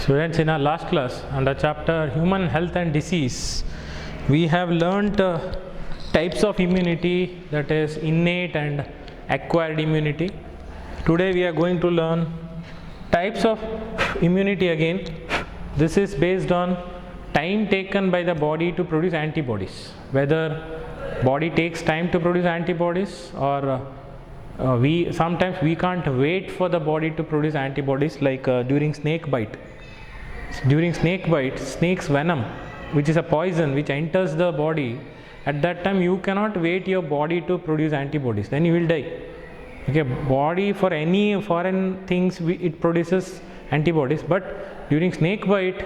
Students, in our last class under chapter Human Health and Disease, we have learnt types of immunity, that is innate and acquired immunity. Today we are going to learn types of immunity again. This is based on time taken by the body to produce antibodies, whether body takes time to produce antibodies or sometimes we can't wait for the body to produce antibodies, like during snake bite. During snake bite, snake's venom, which is a poison which enters the body, at that time you cannot wait your body to produce antibodies, then you will die. Okay, body for any foreign things it produces antibodies, but during snake bite,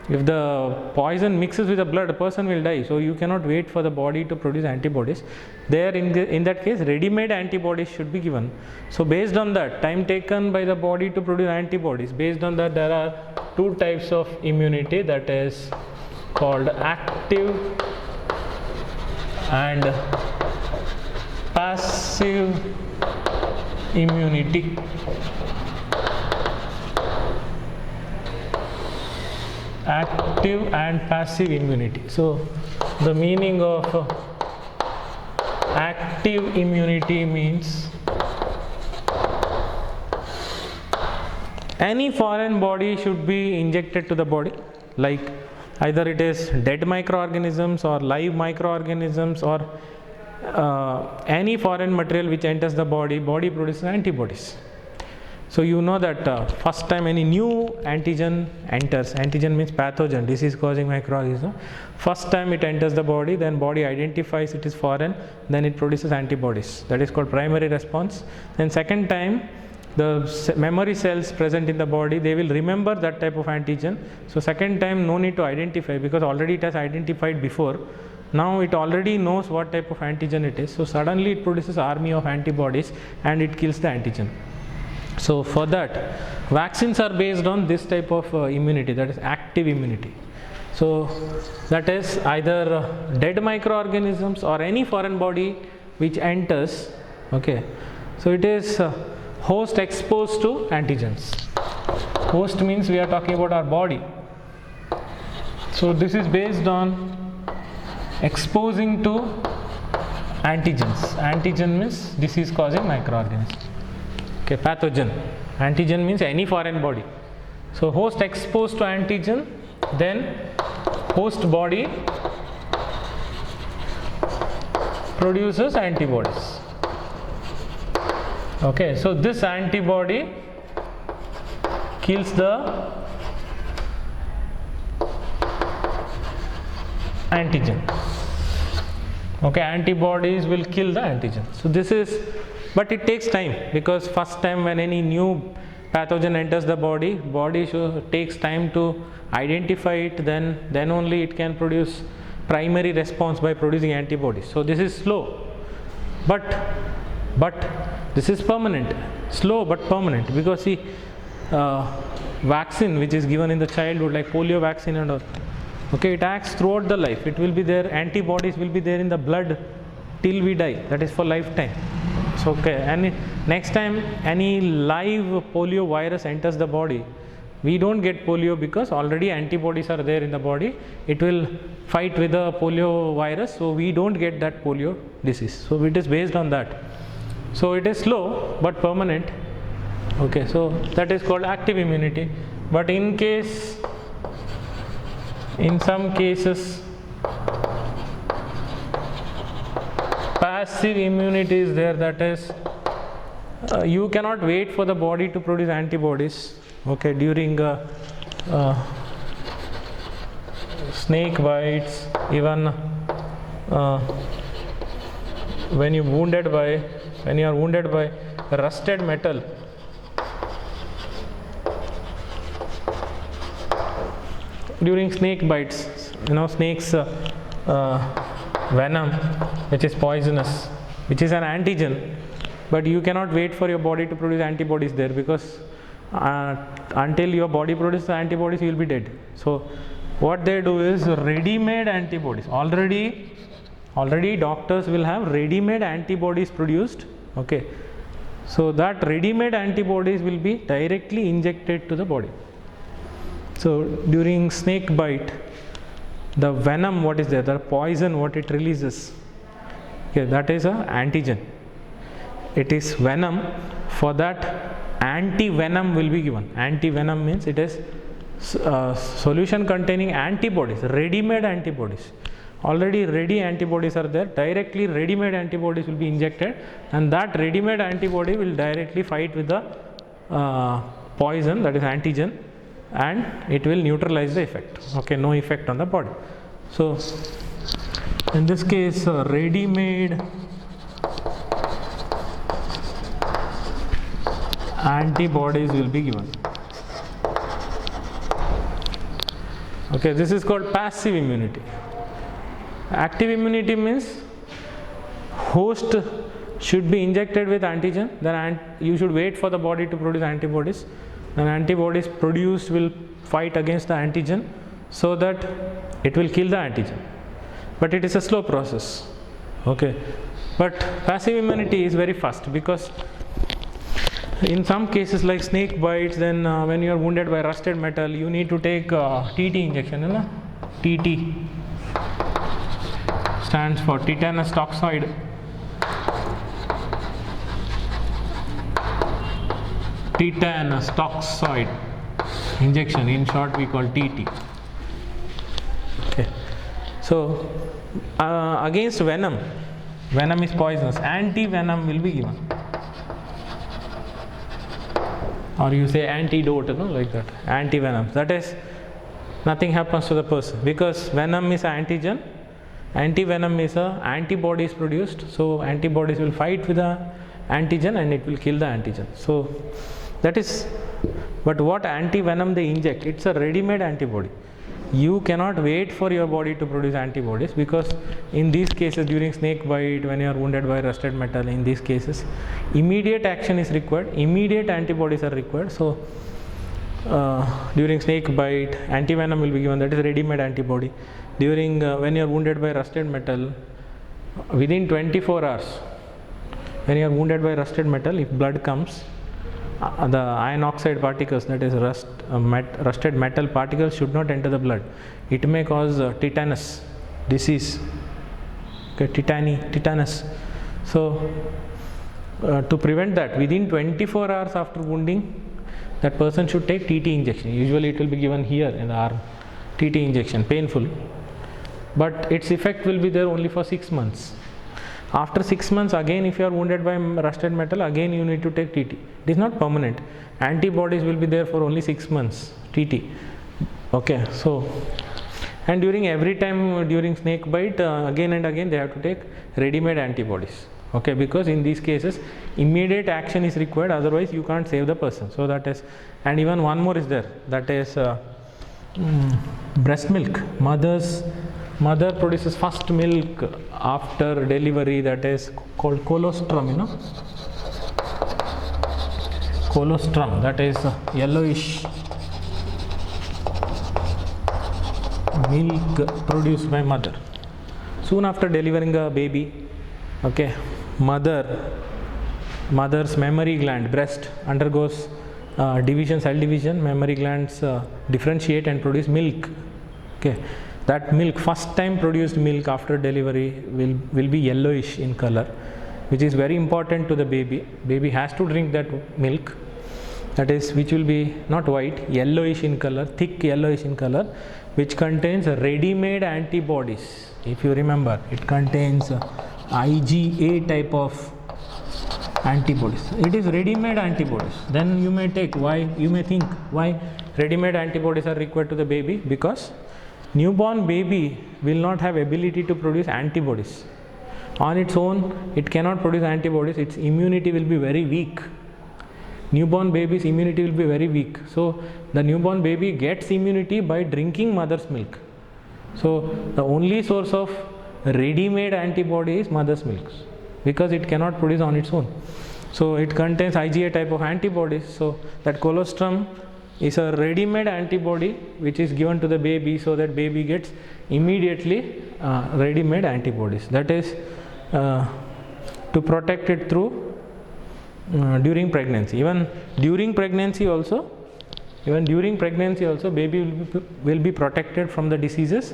if the poison mixes with the blood, a person will die. So you cannot wait for the body to produce antibodies. There in that case, ready-made antibodies should be given. So based on that, time taken by the body to produce antibodies, based on that there are two types of immunity, that is called active and passive immunity. Active and passive immunity. So the meaning of active immunity means any foreign body should be injected to the body, like either it is dead microorganisms or live microorganisms or any foreign material which enters the body produces antibodies. So you know that first time any new antigen enters, antigen means pathogen, disease causing microorganism, first time it enters the body, then body identifies it is foreign, then it produces antibodies, that is called primary response. Then second time the memory cells present in the body, they will remember that type of antigen. So second time no need to identify, because already it has identified before. Now it already knows what type of antigen it is, so suddenly it produces army of antibodies and it kills the antigen. So for that, vaccines are based on this type of immunity, that is active immunity. So that is either dead microorganisms or any foreign body which enters. Okay, so it is host exposed to antigens. Host means we are talking about our body. So this is based on exposing to antigens. Antigen means disease causing microorganism. Okay, pathogen. Antigen means any foreign body. So host exposed to antigen, then host body produces antibodies. Okay, so this antibody kills the antigen. Okay, antibodies will kill the antigen. So this is, but it takes time, because first time when any new pathogen enters the body takes time to identify it, then only it can produce primary response by producing antibodies. So this is slow, but this is permanent. Slow but permanent, because see, vaccine which is given in the childhood, like polio vaccine and all, okay, it acts throughout the life. It will be there, antibodies will be there in the blood till we die, that is for lifetime. So okay, and next time any live polio virus enters the body, we don't get polio because already antibodies are there in the body. It will fight with the polio virus, so we don't get that polio disease. So it is based on that. So it is slow but permanent. Okay, so that is called active immunity. But in some cases, passive immunity is there, that is you cannot wait for the body to produce antibodies. Okay, during snake bites, even when you are wounded by rusted metal, during snake bites, snake's venom, which is poisonous, which is an antigen, but you cannot wait for your body to produce antibodies there, because until your body produces antibodies you will be dead. So what they do is ready-made antibodies. Already doctors will have ready-made antibodies produced. Okay, so that ready-made antibodies will be directly injected to the body. So during snake bite, the venom what is there, the poison what it releases, okay, that is a antigen. It is venom. For that, anti-venom will be given. Anti-venom means it is solution containing antibodies, ready-made antibodies. Already ready antibodies are there. Directly ready-made antibodies will be injected, and that ready-made antibody will directly fight with the poison, that is antigen, and it will neutralize the effect. Okay, no effect on the body. So in this case, ready-made antibodies will be given. Okay, this is called passive immunity. Active immunity means host should be injected with antigen, then you should wait for the body to produce antibodies. Then antibodies produced will fight against the antigen so that it will kill the antigen. But it is a slow process. Okay, but passive immunity is very fast, because in some cases like snake bites, then when you are wounded by rusted metal, you need to take TT injection. You know? TT stands for tetanus toxoid. Tetanus toxoid injection, in short we call TT. Okay. So against venom, venom is poisonous, anti-venom will be given. Or you say antidote, like that, anti-venom. That is, nothing happens to the person, because venom is antigen, anti-venom is antibodies produced, so antibodies will fight with the antigen and it will kill the antigen. So that is, but what anti-venom they inject, it's a ready-made antibody. You cannot wait for your body to produce antibodies, because in these cases, during snake bite, when you are wounded by rusted metal, in these cases immediate action is required, immediate antibodies are required. So during snake bite, anti-venom will be given, that is ready-made antibody. During when you are wounded by rusted metal, within 24 hours, when you are wounded by rusted metal, if blood comes, the iron oxide particles, that is rusted metal particles, should not enter the blood. It may cause tetanus disease, okay, tetanus. So to prevent that, within 24 hours after wounding, that person should take TT injection. Usually it will be given here in the arm, TT injection, painful, but its effect will be there only for 6 months. After 6 months, again if you are wounded by rusted metal, again you need to take TT. It is not permanent. Antibodies will be there for only 6 months, TT. Okay, so, and during every time during snake bite, again and again they have to take ready-made antibodies. Okay, because in these cases immediate action is required, otherwise you can't save the person. So that is, and even one more is there, that is breast milk. Mother produces first milk after delivery, that is called colostrum, colostrum, that is yellowish milk produced by mother. Soon after delivering a baby, okay, mother's mammary gland, breast, undergoes division, cell division. Mammary glands differentiate and produce milk. Okay, that milk, first time produced milk after delivery, will be yellowish in color, which is very important to the baby. Baby has to drink that milk, that is, which will be not white, yellowish in color, thick yellowish in color, which contains ready-made antibodies. If you remember, it contains IgA type of antibodies. It is ready-made antibodies. Then you may take, why, you may think, why ready-made antibodies are required to the baby? Because newborn baby will not have ability to produce antibodies. On its own, it cannot produce antibodies. Its immunity will be very weak. Newborn baby's immunity will be very weak. So the newborn baby gets immunity by drinking mother's milk. So the only source of ready-made antibody is mother's milk, because it cannot produce on its own. So it contains IgA type of antibodies. So that colostrum is a ready-made antibody which is given to the baby, so that baby gets immediately ready-made antibodies. That is to protect it through during pregnancy. Even during pregnancy also Even during pregnancy also, baby will be protected from the diseases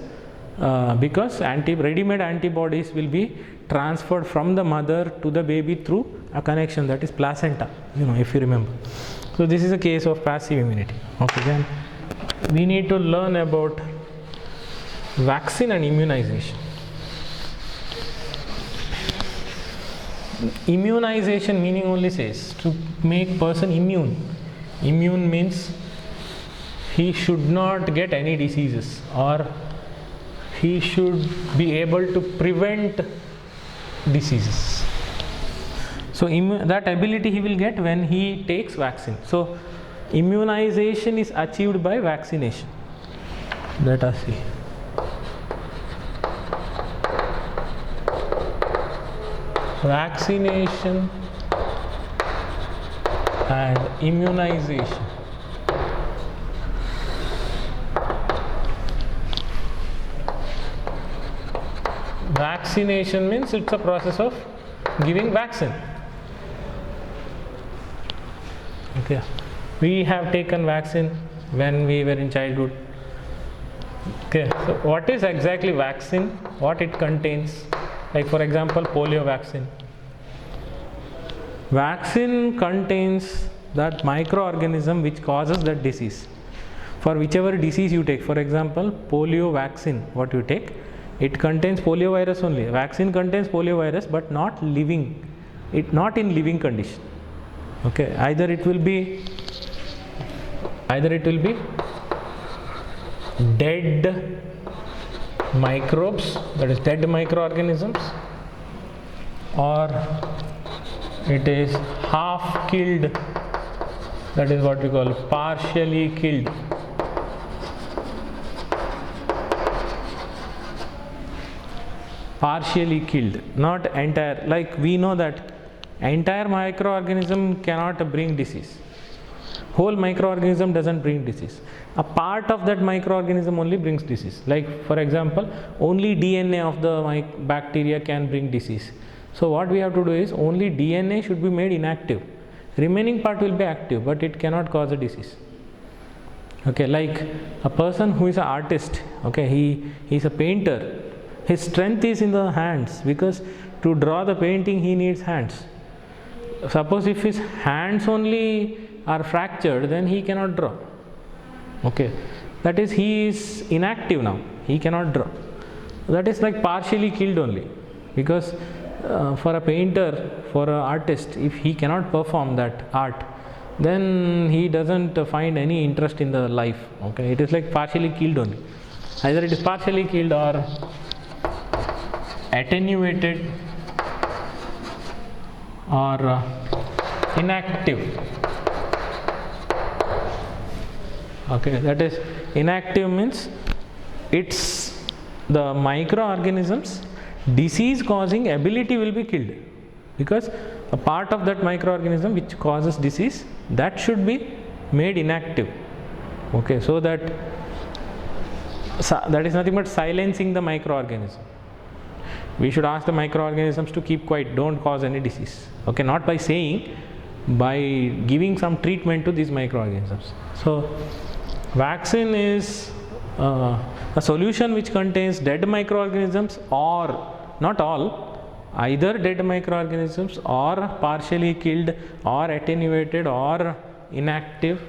because ready-made antibodies will be transferred from the mother to the baby through a connection, that is placenta, if you remember. So this is a case of passive immunity. Okay, then we need to learn about vaccine and immunization. Immunization meaning only says to make person immune. Immune means he should not get any diseases, or he should be able to prevent diseases. So that ability he will get when he takes vaccine. So immunization is achieved by vaccination. Let us see. Vaccination and immunization. Vaccination means it's a process of giving vaccine. Okay, we have taken vaccine when we were in childhood. Okay, so what is exactly vaccine? What it contains? Like for example, polio vaccine. Vaccine contains that microorganism which causes that disease. For whichever disease you take, for example, polio vaccine, what you take, it contains polio virus only. Vaccine contains polio virus, but not in living condition. Okay, either it will be dead microbes, that is dead microorganisms, or it is half killed, that is what we call partially killed. Partially killed, not entire. Like we know that entire microorganism cannot bring disease. Whole microorganism doesn't bring disease. A part of that microorganism only brings disease. Like for example, only DNA of the bacteria can bring disease. So what we have to do is only DNA should be made inactive. Remaining part will be active, but it cannot cause a disease. Okay, like a person who is an artist, okay, he is a painter. His strength is in the hands, because to draw the painting he needs hands. Suppose if his hands only are fractured, then he cannot draw. Okay, that is, he is inactive now, he cannot draw. That is like partially killed only, because for a painter, for an artist, if he cannot perform that art, then he doesn't find any interest in the life. Okay, it is like partially killed only. Either it is partially killed or attenuated or inactive. Okay, that is, inactive means it's the microorganisms disease causing ability will be killed, because a part of that microorganism which causes disease, that should be made inactive. Okay, so that is nothing but silencing the microorganism. We should ask the microorganisms to keep quiet, don't cause any disease. Okay, not by saying, by giving some treatment to these microorganisms. So vaccine is a solution which contains dead microorganisms, or not all, either dead microorganisms or partially killed or attenuated or inactive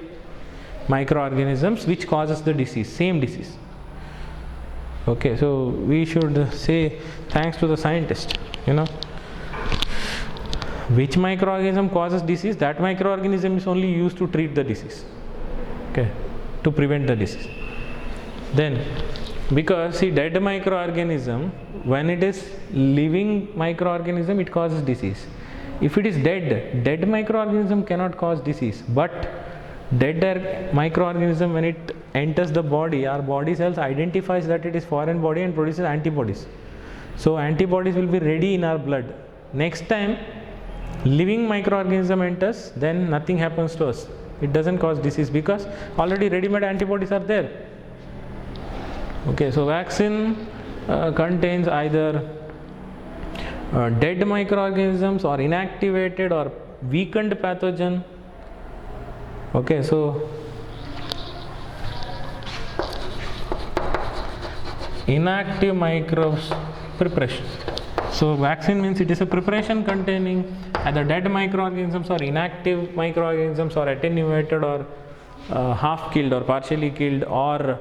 microorganisms which causes the disease, same disease. Okay, so we should say thanks to the scientist, which microorganism causes disease, that microorganism is only used to treat the disease, okay, to prevent the disease. Then, because see, dead microorganism, when it is living microorganism, it causes disease. If it is dead microorganism cannot cause disease, but dead microorganism, when it enters the body, our body cells identifies that it is foreign body and produces antibodies. So antibodies will be ready in our blood. Next time living microorganism enters, then nothing happens to us. It doesn't cause disease, because already ready-made antibodies are there. Okay, so vaccine contains either dead microorganisms or inactivated or weakened pathogen. Okay, so inactive microbes preparation. So vaccine means it is a preparation containing either dead microorganisms or inactive microorganisms or attenuated or half killed or partially killed, or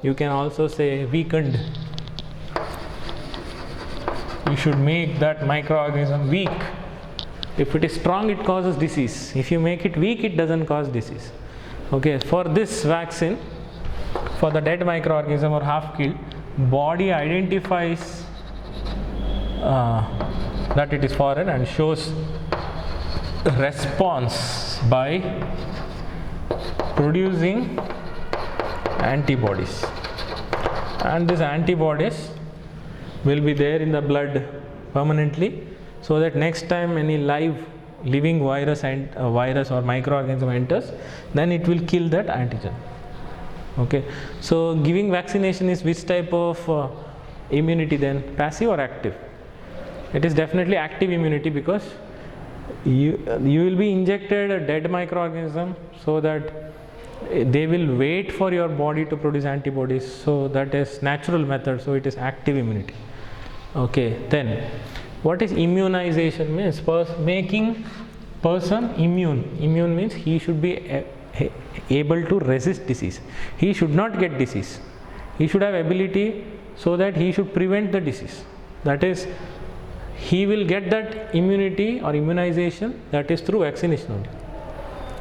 you can also say weakened. You should make that microorganism weak. If it is strong, it causes disease. If you make it weak, it doesn't cause disease. Okay, for this vaccine, for the dead microorganism or half killed, body identifies that it is foreign and shows response by producing antibodies, and these antibodies will be there in the blood permanently, so that next time any living virus and virus or microorganism enters, then it will kill that antigen. Okay, so giving vaccination is which type of immunity then, passive or active? It is definitely active immunity, because you will be injected a dead microorganism so that they will wait for your body to produce antibodies, so that is natural method, so it is active immunity. Okay, then what is immunization means? Making person immune. Immune means he should be able to resist disease. He should not get disease. He should have ability so that he should prevent the disease. That is, he will get that immunity or immunization, that is through vaccination only.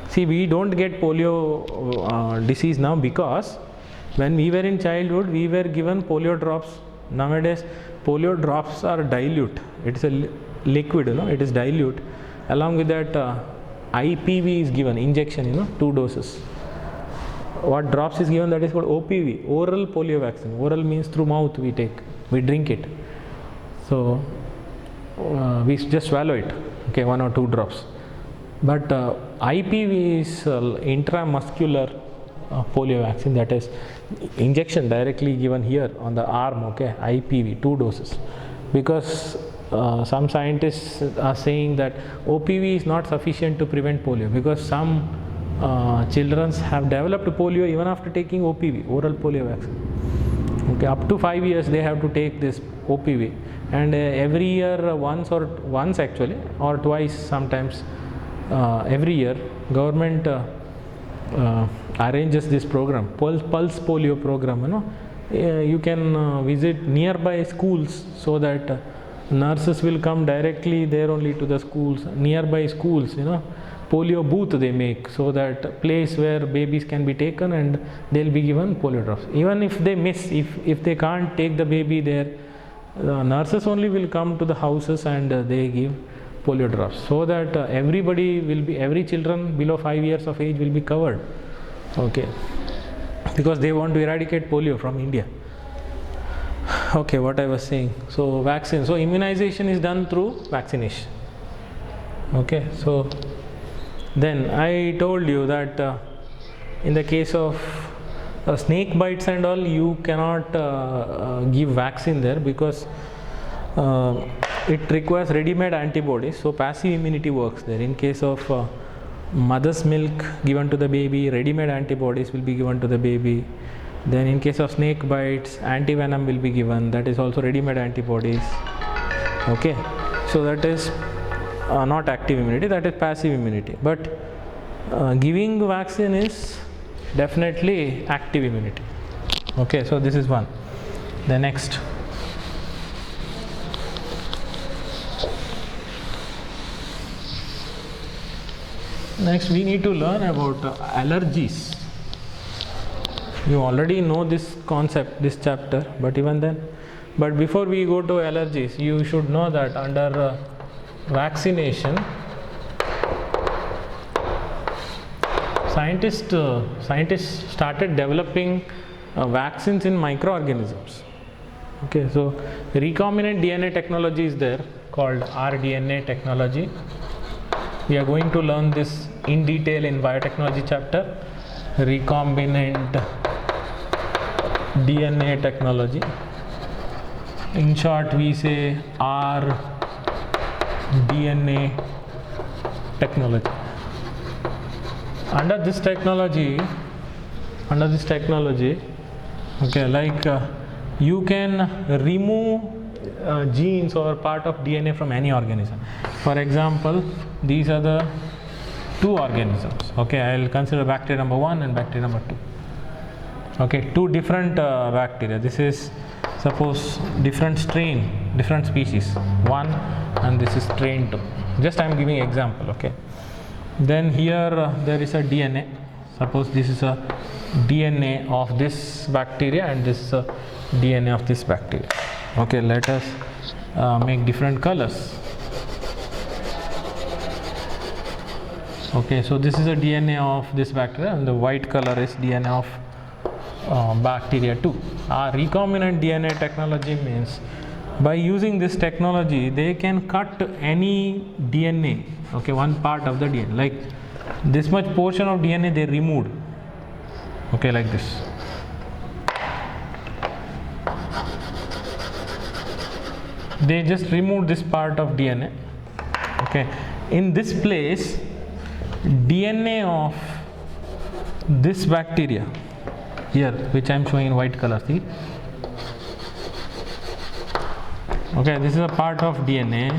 See, we don't get polio disease now, because when we were in childhood, we were given polio drops. Nowadays, polio drops are dilute. It is a liquid, it is dilute. Along with that, IPV is given, injection, 2 doses. What drops is given, that is called OPV, oral polio vaccine. Oral means through mouth we drink it. So we just swallow it, okay, 1 or 2 drops. But IPV is intramuscular polio vaccine, that is injection directly given here on the arm, okay, IPV, 2 doses. Because some scientists are saying that OPV is not sufficient to prevent polio, because some children have developed polio even after taking OPV, oral polio vaccine. Okay, up to 5 years they have to take this OPV, and every year once actually, or twice sometimes every year, government arranges this program, pulse polio program. You can visit nearby schools, so that nurses will come directly there only to the schools, nearby schools, polio booth they make, so that place where babies can be taken and they'll be given polio drops. Even if they miss, if they can't take the baby there, the nurses only will come to the houses and they give polio drops, so that every children below 5 years of age will be covered. Okay, because they want to eradicate polio from India. Okay, what I was saying, so vaccine, so immunization is done through vaccination. Okay, so then I told you that in the case of snake bites and all, you cannot give vaccine there, because it requires ready-made antibodies, so passive immunity works there. In case of mother's milk given to the baby, ready-made antibodies will be given to the baby. Then in case of snake bites, antivenom will be given, that is also ready-made antibodies. Okay, so that is not active immunity, that is passive immunity. But giving vaccine is definitely active immunity. Okay, so this is one. The next, we need to learn about allergies. You already know this concept, this chapter, but before we go to allergies, you should know that under vaccination, scientists started developing vaccines in microorganisms. Okay, so recombinant DNA technology is there, called rDNA technology. We are going to learn this in detail in biotechnology chapter, recombinant DNA technology. In short, we say rDNA technology. Under this technology, okay, like you can remove genes or part of DNA from any organism. For example, these are the two organisms. Okay, I will consider bacteria number 1 and bacteria number 2. Okay, two different bacteria. This is suppose different strain, different species 1, and this is strain 2. Just I am giving example. Okay, then here there is a DNA. Suppose this is a DNA of this bacteria and this is a DNA of this bacteria. Okay, let us make different colors. Okay, so this is a DNA of this bacteria and the white color is DNA of bacteria 2. Our recombinant DNA technology means by using this technology they can cut any DNA, okay, one part of the DNA, like this much portion of DNA they removed, okay, like this. They just removed this part of DNA. Okay, in this place DNA of this bacteria here, which I am showing in white color, see. Okay, this is a part of DNA.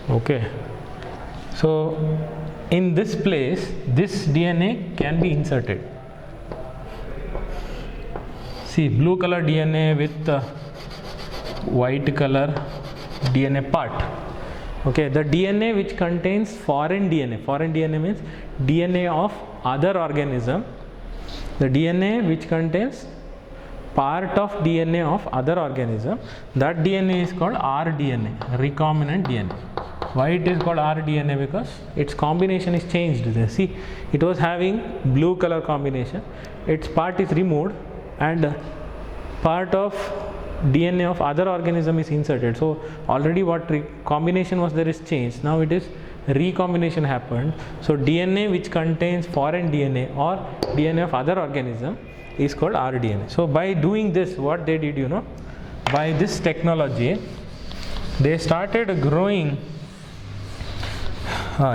Okay, so in this place this DNA can be inserted. See, blue color DNA with white color DNA part. Okay, the DNA which contains foreign DNA means DNA of other organism. The DNA which contains part of DNA of other organism, that DNA is called rDNA, recombinant DNA. Why it is called rDNA? Because its combination is changed there. See, it was having blue color combination, its part is removed and part of DNA of other organism is inserted. So already what combination was there is changed. Now it is recombination happened. So DNA which contains foreign DNA or DNA of other organism is called rDNA. So by doing this, what they did, by this technology they started growing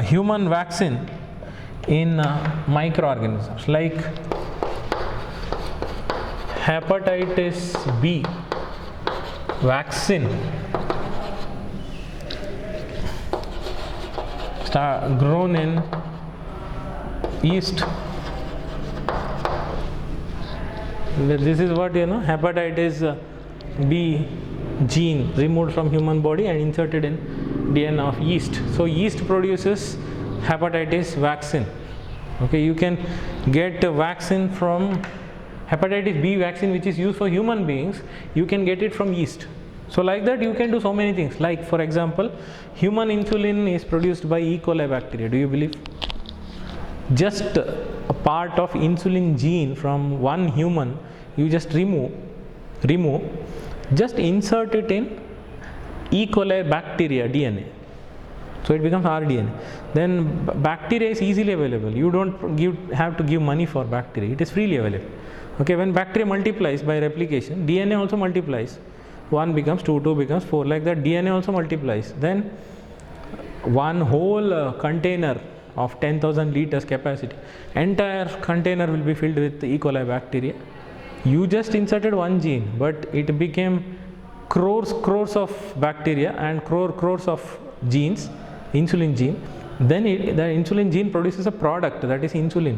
human vaccine in microorganisms like hepatitis B vaccine grown in yeast. This is what hepatitis B gene removed from human body and inserted in DNA of yeast. So yeast produces hepatitis vaccine. Okay, you can get a vaccine from hepatitis B vaccine which is used for human beings, you can get it from yeast. So like that you can do so many things, like for example human insulin is produced by E. coli bacteria. Do you believe? Just a part of insulin gene from one human you just remove, just insert it in E. coli bacteria DNA, so it becomes rDNA. Then bacteria is easily available, you don't have to give money for bacteria, it is freely available. Okay, when bacteria multiplies by replication, DNA also multiplies. 1 becomes 2, 2 becomes 4, like that DNA also multiplies. Then one whole container of 10,000 liters capacity, entire container will be filled with E. coli bacteria. You just inserted one gene, but it became crores of bacteria and crores of genes, insulin gene. Then the insulin gene produces a product, that is insulin.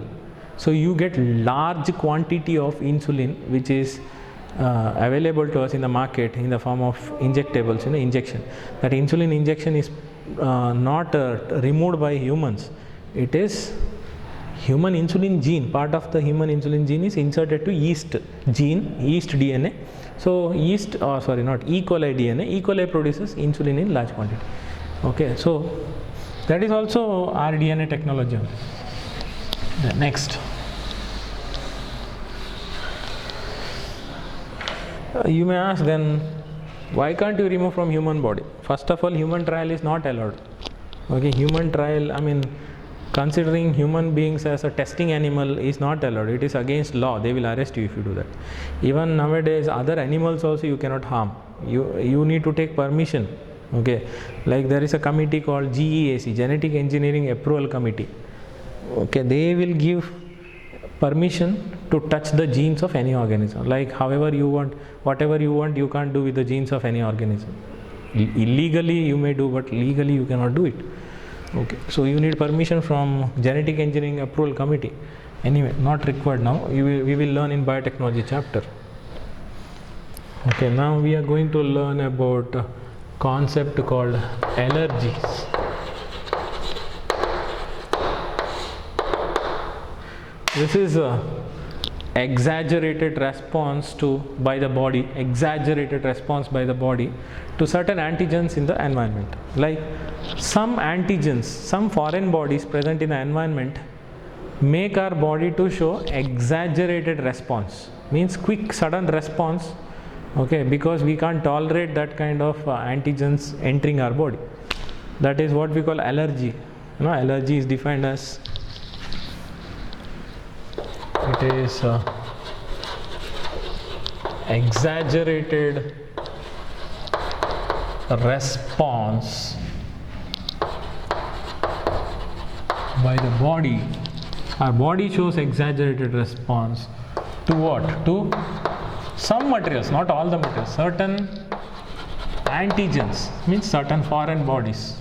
So you get large quantity of insulin which is available to us in the market in the form of injectables, injection. That insulin injection is not removed by humans, it is human insulin gene, part of the human insulin gene is inserted to yeast gene, yeast DNA. So yeast, not E. coli DNA, E. coli produces insulin in large quantity. Okay, so that is also rDNA technology. Next, you may ask then, why can't you remove from human body? First of all, human trial is not allowed. Okay, human trial, considering human beings as a testing animal is not allowed. It is against law. They will arrest you if you do that. Even nowadays, other animals also you cannot harm. You need to take permission Okay, like there is a committee called GEAC, Genetic Engineering Approval Committee. Okay, they will give permission to touch the genes of any organism. Like however you want, whatever you want, you can't do with the genes of any organism. Illegally you may do, but legally you cannot do it. Okay, so you need permission from Genetic Engineering Approval Committee. Anyway, not required now. We will learn in biotechnology chapter. Okay, now we are going to learn about a concept called allergies. This is a exaggerated response by the body to certain antigens in the environment. Like some antigens, some foreign bodies present in the environment make our body to show exaggerated response, means quick sudden response. Okay, because we can't tolerate that kind of antigens entering our body. That is what we call allergy. Allergy is defined as it is exaggerated response by the body. Our body shows exaggerated response to what? To some materials, not all the materials, certain antigens, means certain foreign bodies.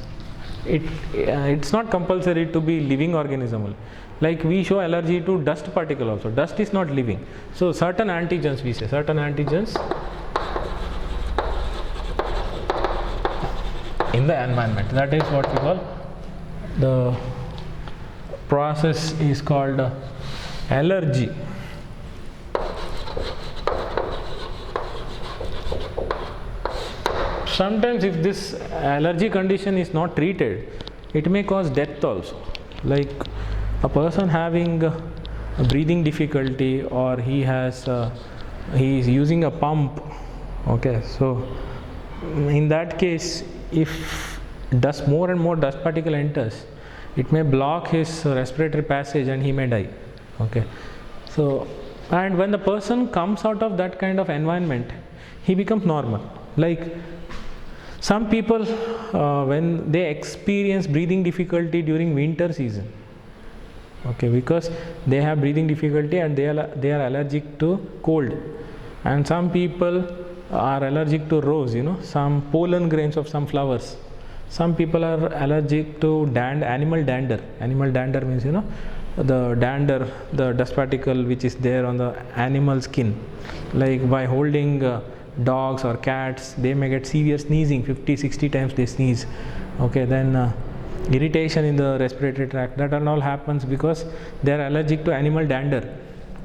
It's not compulsory to be living organism. Like we show allergy to dust particle also. Dust is not living. So certain antigens, we say certain antigens in the environment. That is what we call, the process is called allergy. Sometimes if this allergy condition is not treated, it may cause death also. Like a person having a breathing difficulty, or he is using a pump. Okay, so in that case, if more and more dust particle enters, it may block his respiratory passage and he may die. Okay, so and when the person comes out of that kind of environment, he becomes normal. Like some people, when they experience breathing difficulty during winter season, okay, because they have breathing difficulty and they are allergic to cold, and some people are allergic to rose, some pollen grains of some flowers. Some people are allergic to animal dander. Animal dander means the dander, the dust particle which is there on the animal skin. Like by holding dogs or cats, they may get severe sneezing, 50-60 times they sneeze. Okay, then irritation in the respiratory tract, that all happens because they are allergic to animal dander.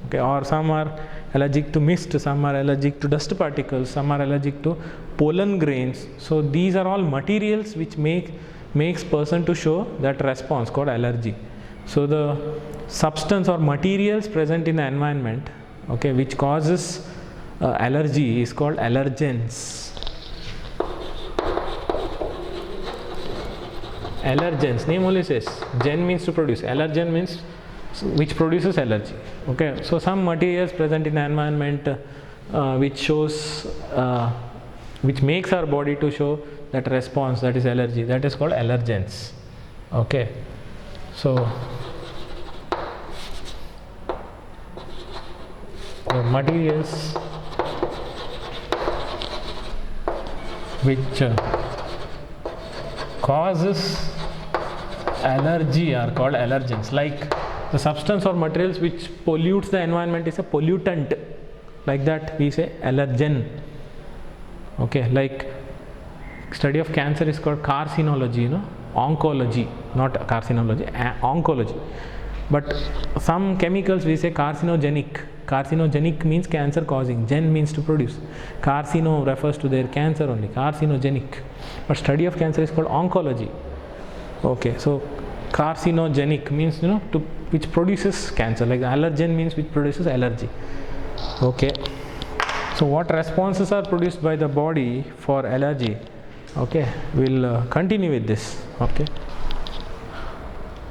Okay, or some are allergic to mist, some are allergic to dust particles, some are allergic to pollen grains. So these are all materials which makes person to show that response called allergy. So the substance or materials present in the environment, okay, which causes allergy is called allergens. Allergens, name only says, gen means to produce, allergen means which produces allergy. Okay, so some materials present in the environment which makes our body to show that response, that is allergy, that is called allergens. Okay, so the materials which causes allergy are called allergens. Like the substance or materials which pollutes the environment is a pollutant, like that we say allergen. Okay, like study of cancer is called carcinology, oncology, not carcinology, oncology. But some chemicals we say carcinogenic. Carcinogenic means cancer causing, gen means to produce. Carcino refers to their cancer only, carcinogenic. But study of cancer is called oncology. Okay, so carcinogenic means which produces cancer, like allergen means which produces allergy. Okay, so what responses are produced by the body for allergy? Okay, we'll continue with this. Okay.